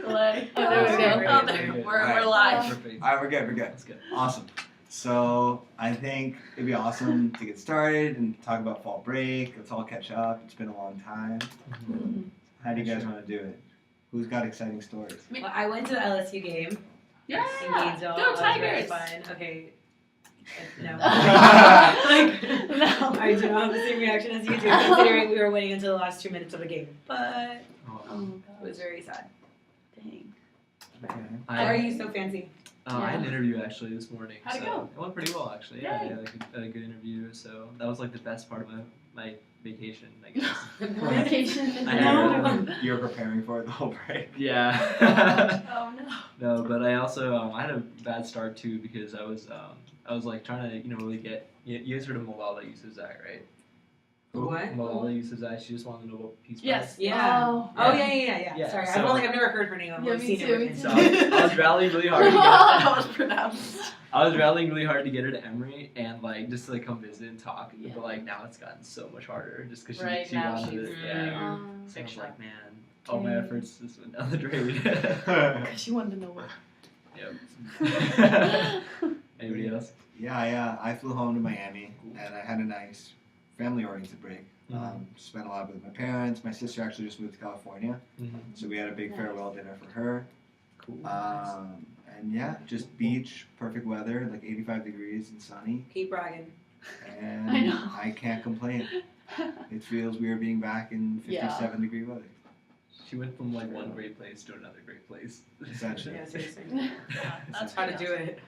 delay. Oh, there we go. Oh, there. We're live. Perfect. All right, we're good. That's good. Awesome. So I think it'd be awesome to get started and talk about fall break. Let's all catch up. It's been a long time. How do you guys want to do it? Who's got exciting stories? Well, I went to the LSU game. Yeah. In Gainesville. Go It was very Tigers. fun. Okay. No. No. I do not have the same reaction as you do, considering we were waiting until the last 2 minutes of the game. But Oh, it was very sad. dang. Okay. Why are you so fancy? I had an interview actually this morning. How'd it so go? It went pretty well actually. Yeah, I Yay. had a good interview. So that was like the best part of my vacation, I guess. Vacation. I know. You're preparing for it the whole break. Yeah. Oh no. No, but I also I had a bad start too because I was like trying to really get you guys heard of Malala Yousafzai, right? What? Malala Yousafzai, she just won the Nobel Peace Prize. Yes. Yeah. Oh. Oh yeah. Yeah, Sorry, so- I've never heard her name. I've Yeah, only me seen too, it me written. So I was rallying really hard to get That was pronounced. I was rallying really hard to get her to Emory and like just to like come visit and talk. Yeah. But like now it's gotten so much harder just because Right, she now got into she's- this. Yeah. So I was like, man, all my efforts just went down the drain. Because she wanted to know what. Yep. Anybody else? Yeah. I flew home to Miami and I had a nice family-oriented break. Spent a lot with my parents. My sister actually just moved to California, so we had a big Nice. farewell dinner for her. Cool. And yeah, just beach, perfect weather, like 85 degrees and sunny. Keep bragging. And I know. I can't complain. It feels weird being back in 57 degree weather. She went from like one great place to another great place. Essentially. Yeah, seriously. That's How to do it.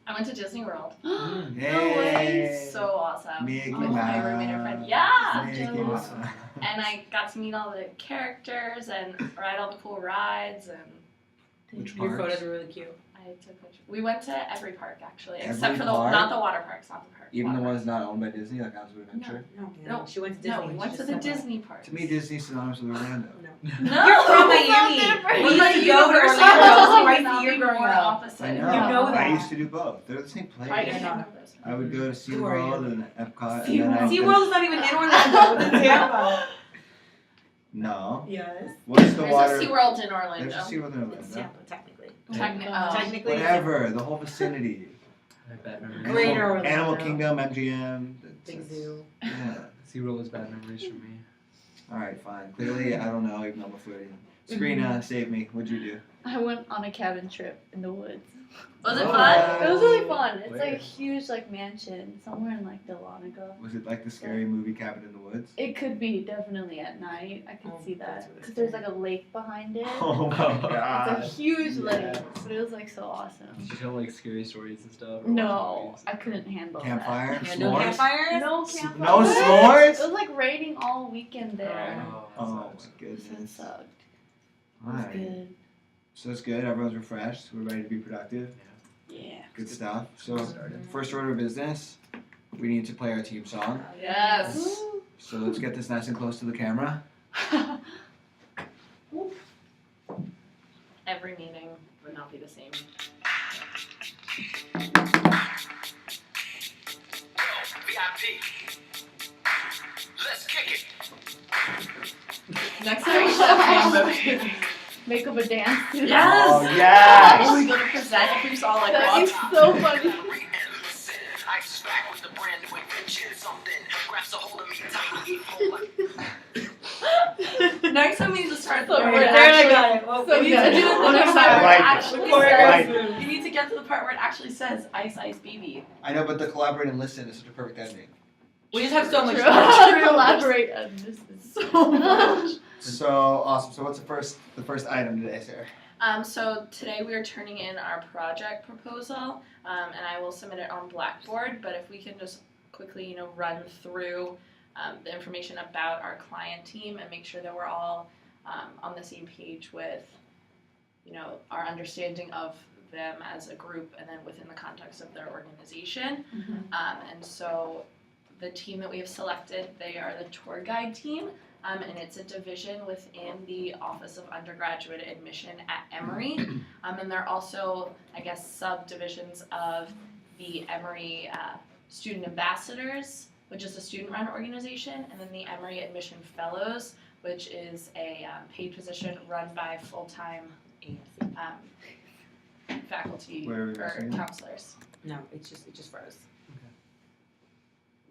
I went to Disney World. Yay! So awesome. Mickey With my roommate and friend. Mouse. Yeah. Mickey Mouse. And I got to meet all the characters and ride all the cool rides and Which Your parks? photos are really cute. I took pictures. We went to every park actually, Every except for park? not the water parks, not the park. Even the water ones not owned by Disney, like House of Adventure? No. She went to Disney. No, we went to the Disney parks. To me, Disney's synonymous with Orlando. No. No, You're from it's not Miami. different. We It's used like to go to Universal. Orlando twice a Not year being growing more up. opposite. I know. You know I that. used to do both. They're the same place. I They're didn't not. remember those. I would go to Who are you? SeaWorld and Epcot. And then SeaWorld is not even in Orlando. It's in Tampa. No. Yes. What's the There's a a SeaWorld in There's Orlando. a SeaWorld in It's Orlando. Tampa, technically. Technically. Whatever, the whole vicinity. I have bad memories. Greater Orlando. Animal Kingdom, MGM. Big zoo. Yeah. SeaWorld was bad memories for me. Alright, fine. Clearly, I don't know, even though I'm a Floridian. Sabrina, save me. What'd you do? I went on a cabin trip in the woods. Was it Oh. fun? It was really fun. It's Where? like a huge mansion somewhere in Delaware. Was it like the scary movie Cabin in the Woods? It could be definitely at night. I could Oh, see that's that really because there's a lake behind it. Oh my It's a god. huge lake, Yes. but it was so awesome. Did you tell like scary stories and stuff? or No, watch I couldn't handle Campfire? Yeah, S'mores? no that. campfires? No campfire. No It s'mores? was raining all weekend there. Oh my So it goodness. sucked. It was Alright. good. So it's good. Everyone's refreshed. We're ready to be productive. Yeah. Good stuff. So, Started. first order of business, we need to play our team song. Yes. Woo. So let's get this nice and close to the camera. Every meeting would not be the same. VIP. Let's kick it. Next time we should have Make up a dance. to that. Yes! Oh, yes! When we go to present, if we just all like That walk. is so funny. And listen, Ice is back with the brand new invention. Something grabs a hold of me tightly. Next time we need to start the So part we're where it there, I actually. got it. Well, So We need to good. do it the next time I where like it it. actually Like says. You need to get to the part where it actually says Ice Ice BB. I know, but the collaborate and listen is such a perfect ending. We just have so much True. time. Collaborate on this. Is So much. So awesome. So what's the first item today, Sarah? So today we are turning in our project proposal, and I will submit it on Blackboard. But if we can just quickly, run through the information about our client team and make sure that we're all on the same page with, our understanding of them as a group, and then within the context of their organization. And so the team that we have selected, they are the tour guide team. And it's a division within the Office of Undergraduate Admission at Emory. And they're also, subdivisions of the Emory Student Ambassadors, which is a student-run organization, and then the Emory Admission Fellows, which is a paid position run by full-time faculty Where are we or missing it? counselors. No, it just froze.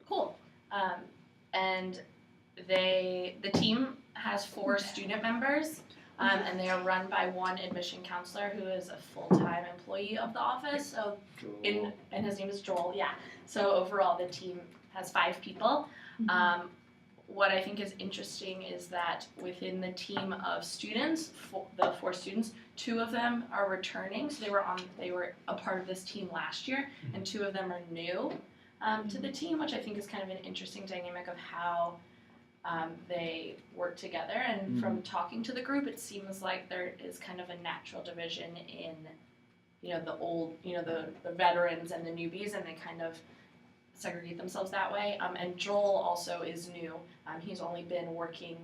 Cool. And the team has 4 student members, and they are run by one admission counselor who is a full-time employee of the office. So and his name is Joel. Yeah. So overall, the team has 5 people. What I think is interesting is that within the team of students, the 4 students, 2 of them are returning. So they were a part of this team last year, and 2 of them are new to the team, which I think is kind of an interesting dynamic of how they work together. And from talking to the group, it seems like there is kind of a natural division in, the old, the veterans and the newbies, and they kind of segregate themselves that way. And Joel also is new. He's only been working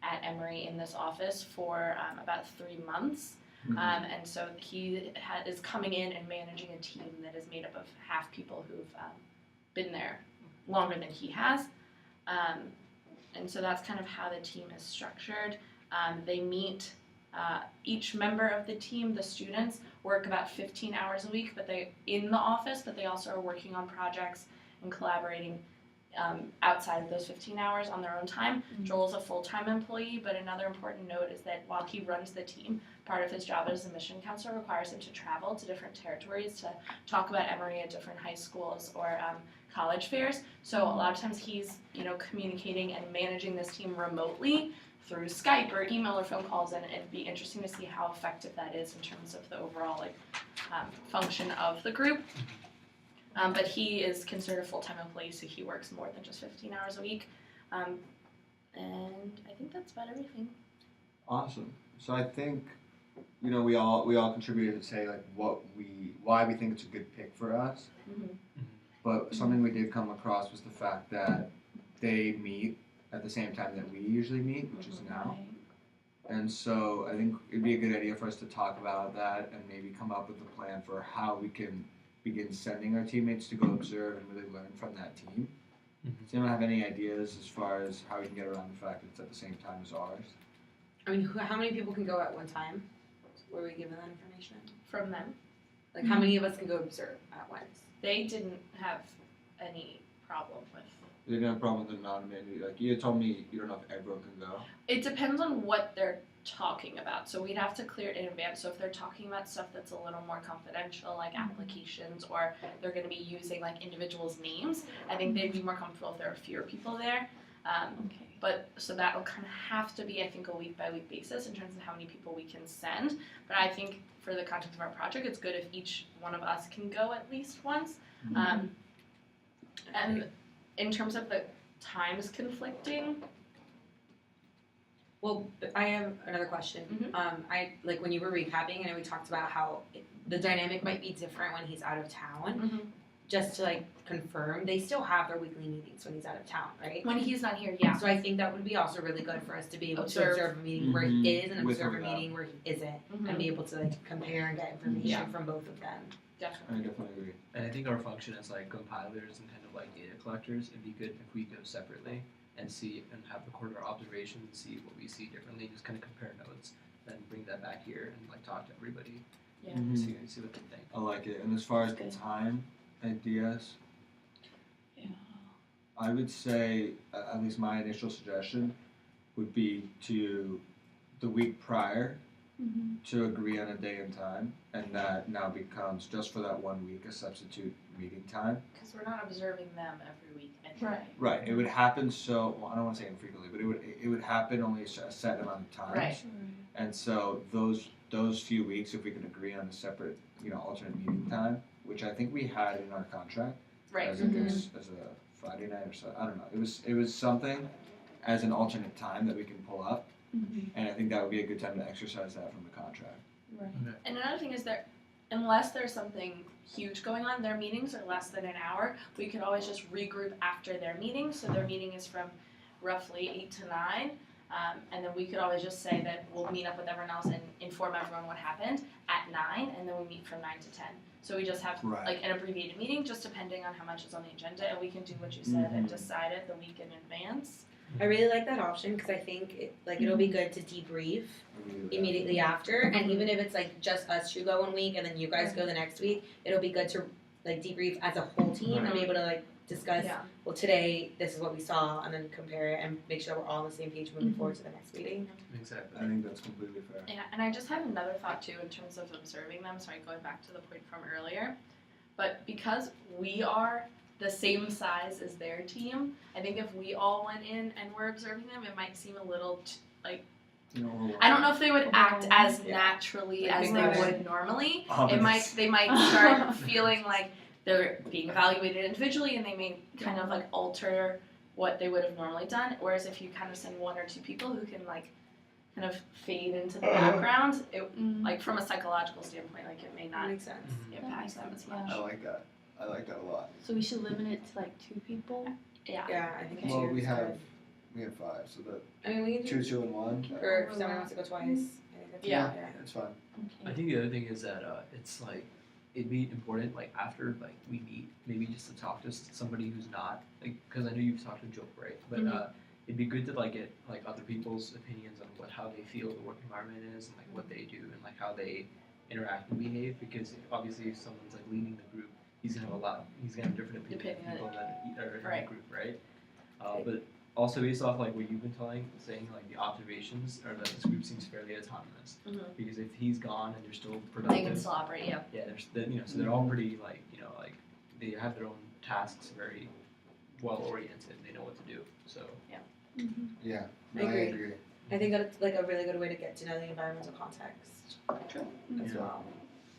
at Emory in this office for about 3 months. And so he is coming in and managing a team that is made up of half people who've been there longer than he has. And so that's kind of how the team is structured. They meet, each member of the team, the students, work about 15 hours a week, but they in the office, but they also are working on projects and collaborating outside of those 15 hours on their own time. Joel's a full-time employee, but another important note is that while he runs the team, part of his job as a mission counselor requires him to travel to different territories to talk about Emory at different high schools or college fairs. So a lot of times he's, communicating and managing this team remotely through Skype or email or phone calls, and it'd be interesting to see how effective that is in terms of the overall function of the group. But he is considered a full-time employee, so he works more than just 15 hours a week. And I think that's about everything. Awesome. So I think, we all contributed to say why we think it's a good pick for us. But something we did come across was the fact that they meet at the same time that we usually meet, which is now. And so I think it'd be a good idea for us to talk about that and maybe come up with a plan for how we can begin sending our teammates to go observe and really learn from that team. Does anyone have any ideas as far as how we can get around the fact that it's at the same time as ours? I mean, how many people can go at one time? Were we given that information? From them. Like, how many of us can go observe at once? They didn't have any problem with. They didn't have a problem with anonymity. Like, you told me you don't know if everyone can go. It depends on what they're talking about. So we'd have to clear it in advance. So if they're talking about stuff that's a little more confidential, like applications, or they're going to be using individuals' names, I think they'd be more comfortable if there are fewer people there. But so that'll kind of have to be, I think, a week-by-week basis in terms of how many people we can send. But I think for the context of our project, it's good if each one of us can go at least once. And in terms of the times conflicting. Well, I have another question. I when you were recapping, I know we talked about how the dynamic might be different when he's out of town. Just to confirm, they still have their weekly meetings when he's out of town, right? When he's not here, yeah. So I think that would be also really good for us to be able to Observe. observe a meeting where he is and With observe or a meeting where he isn't, Mhm. and be able to compare and get information from both of them. Definitely. I definitely agree. And I think our function as compilers and kind of data collectors, it'd be good if we go separately and see and have record our observations, see what we see differently, just kind of compare notes, then bring that back here and talk to everybody, Yeah. see what they think. I like it. And as far as the time ideas, I would say, at least my initial suggestion would be to the week prior to agree on a day and time, and that now becomes just for that 1 week a substitute meeting time. Because we're not observing them every week anyway. Right. It would happen I don't want to say infrequently, but it would happen only a set amount of times. Right. And so those few weeks, if we could agree on a separate alternate meeting time, which I think we had in our contract Right. as a Friday night or so. I don't know. It was something as an alternate time that we can pull up, and I think that would be a good time to exercise that from the contract. Right. And another thing is that unless there's something huge going on, their meetings are less than an hour. We could always just regroup after their meeting. So their meeting is from roughly 8 to 9. And then we could always just say that we'll meet up with everyone else and inform everyone what happened at 9, and then we meet from 9 to 10. So we just have an abbreviated meeting, just depending on how much is on the agenda, and we can do what you said and decide it the week in advance. I really like that option because I think it'll be good to debrief immediately after, and even if it's like just us two go one week and then you guys go the next week, it'll be good to like debrief as a whole team and be able to like discuss. Yeah. Well, today this is what we saw, and then compare it and make sure we're all on the same page moving forward to the next meeting. Exactly. I think that's completely fair. Yeah, and I just had another thought too in terms of observing them. Sorry, going back to the point from earlier. But because we are the same size as their team, I think if we all went in and were observing them, it might seem a little I don't know if they would act as naturally as they would normally. They might start feeling like they're being evaluated individually, and they may kind of like alter what they would have normally done. Whereas if you kind of send one or two people who can like kind of fade into the background, it like from a psychological standpoint, like it may That not makes sense. impact them as much. I like that. I like that a lot. So we should limit it to like 2 people. Yeah. Yeah, I think Well, two we is have good. 5, so that I mean, we can do 2, 2, and 1. or if someone wants to go twice. I think that's Yeah. It's fine. I think the other thing is that it's like it'd be important like after like we meet maybe just to talk to somebody who's not like because I know you've talked to Joe, right? But it'd be good to like get like other people's opinions on how they feel the work environment is and like what they do and like how they interact and behave because obviously if someone's like leading the group he's gonna have different opinions than people that are in the group, right? But also based off like what you've been saying like the observations are that this group seems fairly autonomous because if he's gone and they're still productive, They can still operate, yeah. yeah, so they're all pretty like like they have their own tasks very well oriented. They know what to do. So Yeah, I agree. I think that's like a really good way to get to know the environmental context as well.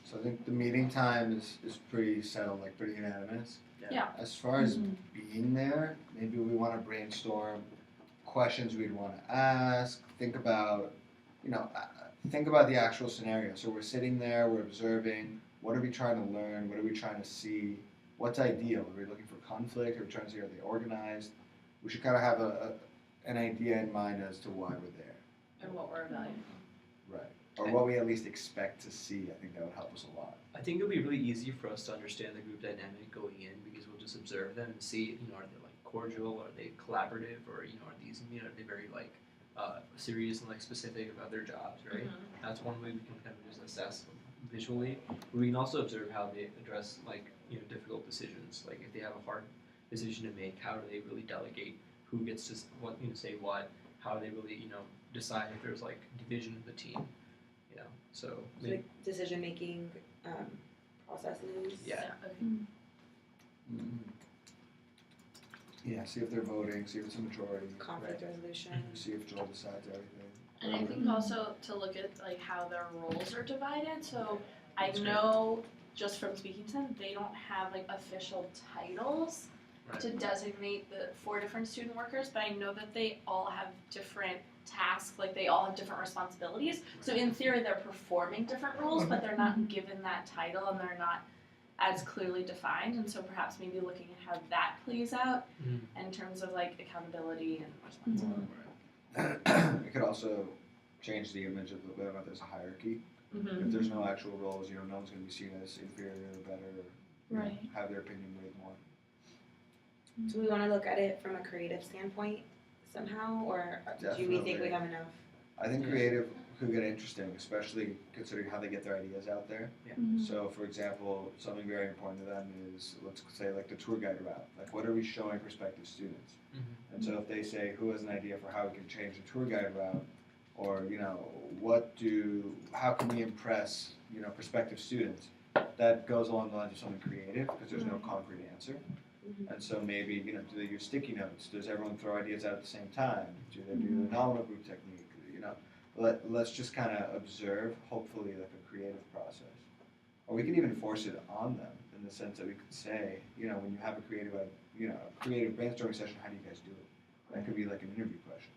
So I think the meeting time is pretty settled, like pretty unanimous. Yeah. As far as being there, maybe we want to brainstorm questions we'd want to ask. Think about the actual scenario. So we're sitting there, we're observing. What are we trying to learn? What are we trying to see? What's ideal? Are we looking for conflict? Are we trying to see are they organized? We should kind of have an idea in mind as to why we're there. And what we're evaluating. Right. Or what we at least expect to see. I think that would help us a lot. I think it'll be really easy for us to understand the group dynamic going in because we'll just observe them and see, are they like cordial, are they collaborative, or are these, are they very like serious and like specific about their jobs, right? That's one way we can kind of just assess them visually. But we can also observe how they address like difficult decisions. Like if they have a hard decision to make, how do they really delegate? Who gets to say what? How do they really decide if there's like division of the team? So like decision making processes. Yeah. Yeah, see if they're voting, see if it's a majority, Conflict resolution. see if Joel decides everything. And I think also to look at like how their roles are divided. So I know just from speaking to them, they don't have like official titles to designate the 4 different student workers, but I know that they all have different tasks, like they all have different responsibilities. So in theory, they're performing different roles, but they're not given that title and they're not as clearly defined. And so perhaps maybe looking at how that plays out in terms of like accountability and responsibility. It could also change the image of whether or not there's a hierarchy. If there's no actual roles, no one's going to be seen as inferior or better, or have their opinion weighed more. Do we want to look at it from a creative standpoint somehow, or do we think we have enough? I think creative could get interesting, especially considering how they get their ideas out there. So, for example, something very important to them is, let's say, like the tour guide route. Like, what are we showing prospective students? And so if they say, who has an idea for how we can change the tour guide route, or, how can we impress, prospective students? That goes along the lines of something creative, because there's no concrete answer. And so maybe, do they use sticky notes? Does everyone throw ideas out at the same time? Do they do the nominal group technique? Let's just kind of observe, hopefully, like a creative process. Or we can even force it on them in the sense that we could say, when you have a creative brainstorming session, how do you guys do it? That could be like an interview question.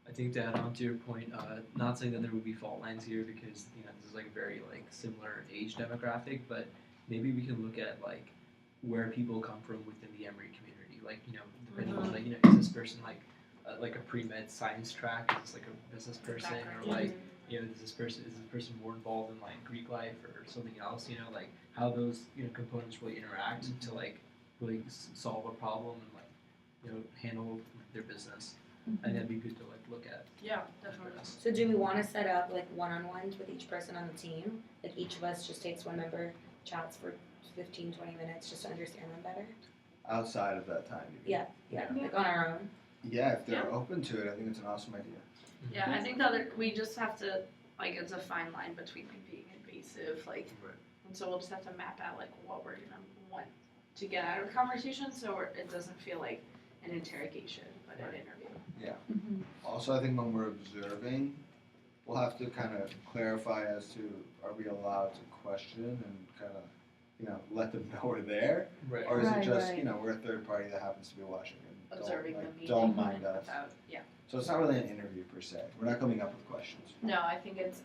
I think to add on to your point, not saying that there would be fault lines here because this is like very like similar age demographic, but maybe we can look at like where people come from within the Emory community. Like depending on like is this person like a pre-med science track? Is this like a business person or like is this person more involved in like Greek life or something else? Like how those components really interact to like really solve a problem and like handle their business. I think that'd be good to like look at. Yeah, definitely. So do we want to set up like one-on-ones with each person on the team? Like each of us just takes one member, chats for 15, 20 minutes just to understand them better? Outside of that time. You mean? Yeah, like on our own. Yeah, if they're open to it, I think it's an awesome idea. Yeah, I think the other, we just have to, like, it's a fine line between like being invasive, like, Right. and so we'll just have to map out like what we're gonna want to get out of a conversation, so it doesn't feel like an interrogation, but an interview. Also, I think when we're observing, we'll have to kind of clarify as to are we allowed to question and kind of, let them know we're there, Right. or is it Right, just, right. we're a third party that happens to be watching and Observing don't, the like, meeting. don't mind us. Without, yeah. So it's not really an interview per se. We're not coming up with questions. No, I think it's.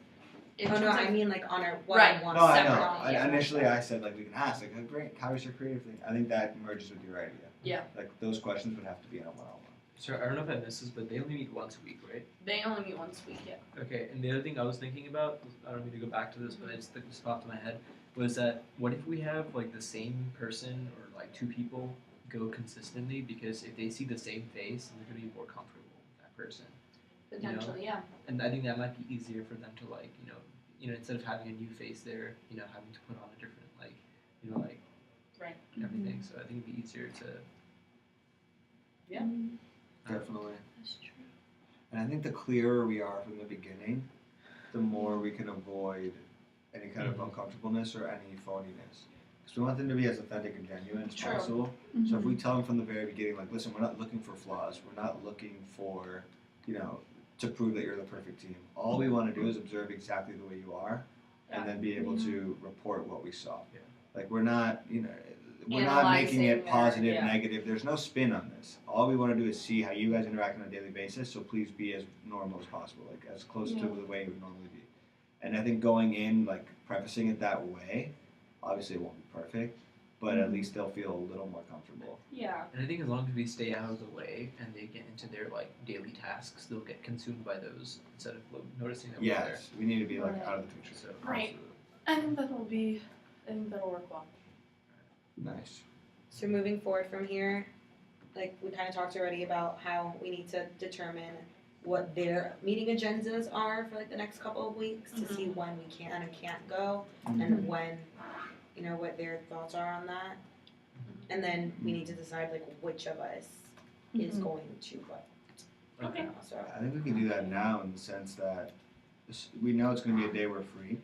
In Oh no, terms I of- mean like on our Right. one-on-one. No, I know. separate, yeah. Initially, I said like we can ask like, great, how is your creative thing? I think that merges with your idea. Yeah. Like those questions would have to be in a one-on-one. So I don't know if I missed this, but they only meet once a week, right? They only meet once a week, yeah. Okay, and the other thing I was thinking about, I don't mean to go back to this, but it just popped in my head, was that what if we have like the same person or like two people go consistently, because if they see the same face, then they're going to be more comfortable with that person. Potentially, yeah. And I think that might be easier for them to like, instead of having a new face there, having to put on a different Right. everything. So I think it'd be easier to. Yeah. Definitely. That's true. And I think the clearer we are from the beginning, the more we can avoid any kind of uncomfortableness or any phoniness. Because we want them to be as authentic and genuine as True. possible. So if we tell them from the very beginning, like, listen, we're not looking for flaws. We're not looking for, to prove that you're the perfect team. All we want to do is observe exactly the way you are, and then be able to report what we saw. Yeah. Like we're not, we're not making it Analyzing or- positive, yeah. negative. There's no spin on this. All we want to do is see how you guys interact on a daily basis. So please be as normal as possible, like as close to the way you would normally be. And I think going in, like prefacing it that way, obviously it won't be perfect, but at least they'll feel a little more comfortable. Yeah. And I think as long as we stay out of the way and they get into their like daily tasks, they'll get consumed by those instead of noticing that we're there. Yes, we need to be like Right. out of the picture. So Right. I think that'll work well. Nice. So moving forward from here, like we kind of talked already about how we need to determine what their meeting agendas are for like the next couple of weeks to see when we can and can't go and when, what their thoughts are on that. And then we need to decide like which of us is going to what. Okay. So I think we can do that now in the sense that we know it's going to be a day we're free.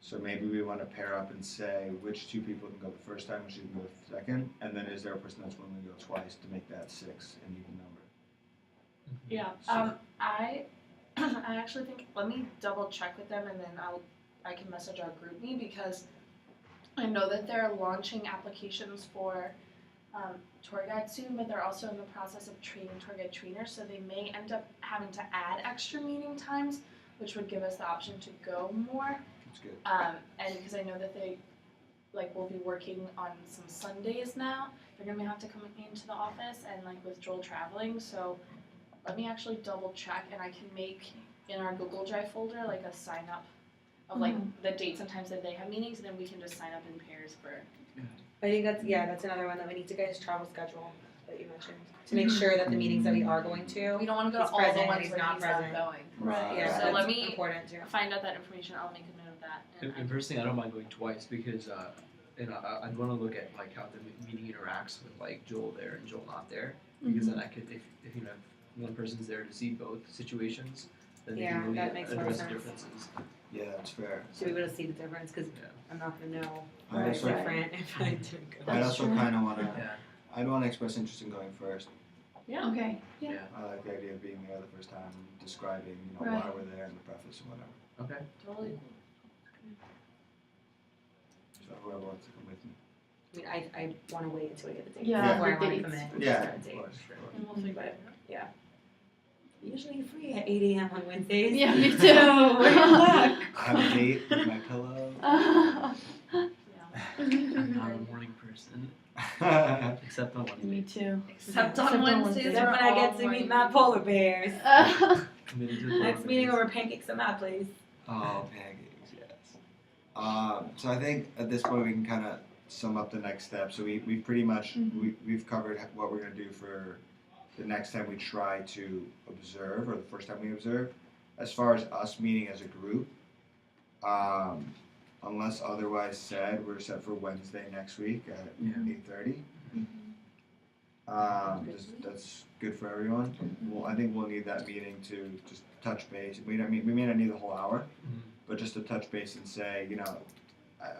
So maybe we want to pair up and say which two people can go the first time, which can go the second, and then is there a person that's willing to go twice to make that 6 an even number? Yeah. I actually think, let me double check with them and then I can message our group me, because I know that they're launching applications for tour guides soon, but they're also in the process of training tour guide trainers, so they may end up having to add extra meeting times, which would give us the option to go more. That's good. And because I know that they will be working on some Sundays now, they're gonna have to come into the office, and like with Joel traveling, so let me actually double check, and I can make in our Google Drive folder like a sign up of like the dates and times that they have meetings, and then we can just sign up in pairs for. I think that's another one that we need to get his travel schedule that you mentioned to make sure that the meetings that we are going to. We don't want to go He's to all present the and ones he's where not he's present. not going. Right. Yeah, So that's let me important too. find out that information. I'll make a note of that. And personally, I don't mind going twice because I'd want to look at like how the meeting interacts with like Joel there and Joel not there, because then I could, if if one person's there to see both situations, then they Yeah, can really that makes more address the sense. differences. Yeah, that's fair. To be able to see the difference because Yeah. I'm not gonna know I'd what's also, different if I didn't go. I'd also kind of want to. Yeah. I'd want to express interest in going first. Yeah. Okay. I like the idea of being there the first time, describing, Right. why we're there in the preface and whatever. Okay. Totally. So whoever wants to come with me. I mean, I want to wait until we get the dates Yeah, before I the want to dates. commit. Yeah, to a of date. course. And we'll figure it out. Usually free at 8 a.m. on Wednesdays. Yeah, me too. We're luck. I have a date with my pillow. Yeah. I'm not a morning person, except on Wednesday. Me too. Except Except on on Wednesdays. Wednesdays. Except when I get to meet my polar bears. Committed to the Next meeting program. over pancakes at my place. Oh, pancakes, yes. So I think at this point we can kind of sum up the next step. So we've pretty much we've covered what we're gonna do for the next time we try to observe, or the first time we observe. As far as us meeting as a group, unless otherwise said, we're set for Wednesday next week at Yeah. 8:30. That's good for everyone. Well, I think we'll need that meeting to just touch base. We may not need the whole hour, Mhm. but just to touch base and say,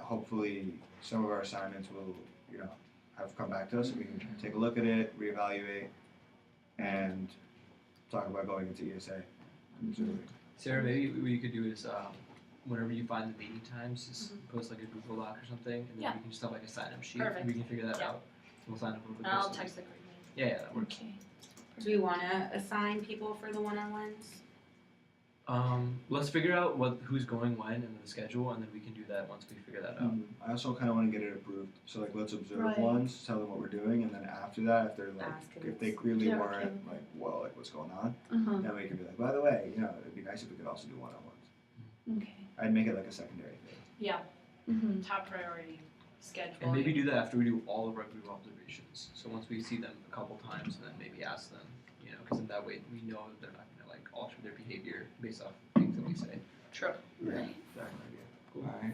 hopefully some of our assignments will, have come back to us, and we can take a look at it, reevaluate, and talk about going into ESA. Sarah, maybe what you could do is whenever you find the meeting times, just post like a Google Doc or something, and then Yeah. we can just have like a sign up sheet. Perfect. We can figure that Yeah. out. We'll sign up a little bit. And I'll closer. text the group. Yeah, that works. Okay. Do we want to assign people for the one-on-ones? Let's figure out who's going when and the schedule, and then we can do that once we figure that out. I also kind of want to get it approved. So let's observe Right. once, tell them what we're doing, and then after that, if they're Ask if if they it's- clearly they're weren't okay with what's going on, Uh-huh. then we can be like, by the way, it'd be nice if we could also do one-on-ones. Okay. I'd make it like a secondary thing. Yeah, Mm-hmm. top priority schedule. And maybe do that after we do all of our group observations. So once we see them a couple times, and then maybe ask them, because in that way we know that they're not going to like alter their behavior based off things that we say. True. Right. Cool. All right,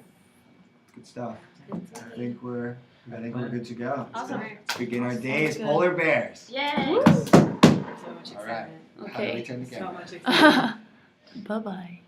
good stuff. I think we're good to go. Awesome. Let's begin our day as Sounds good. polar bears. Yay! So much All right. excitement. How do we Okay. turn the So camera? much excitement. Bye-bye.